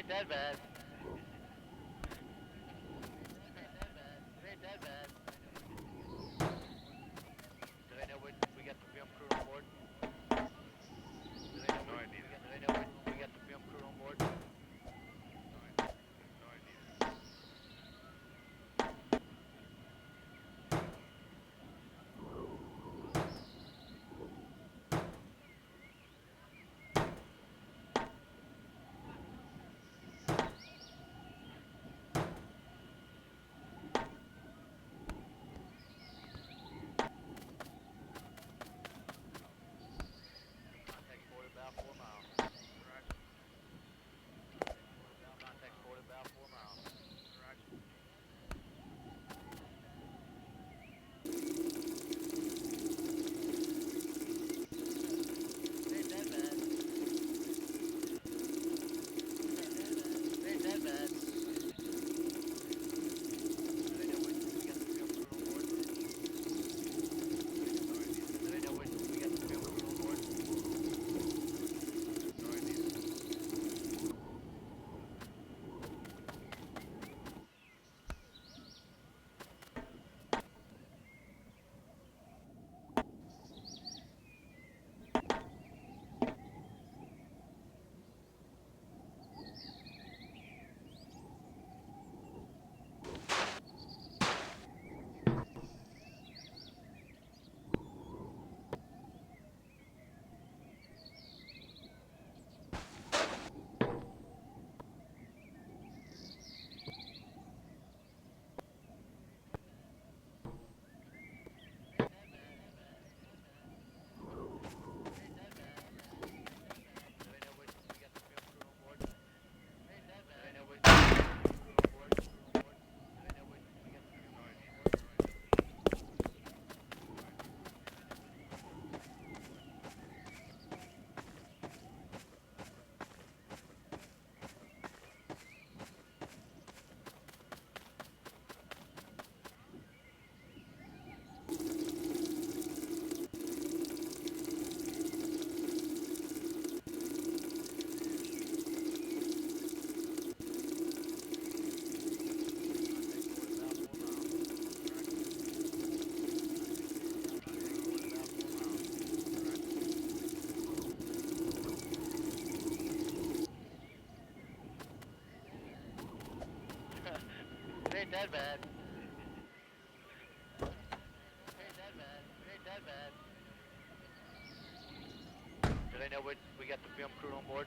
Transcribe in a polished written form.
that bad. It ain't that bad. Do they know we got the film crew on board? Do they know we got the film crew on board? Contact forward about 4 miles. Contact forward about 4 miles. It ain't that bad. It ain't that bad. Do they know we got the film crew on board? Do they know we got the film crew on board? Do they know we got the film crew on board? Do they know we got the film crew on board? Do they know we got the film crew on board? It ain't that bad. It ain't that bad. It ain't that bad. Do they know we got the film crew on board?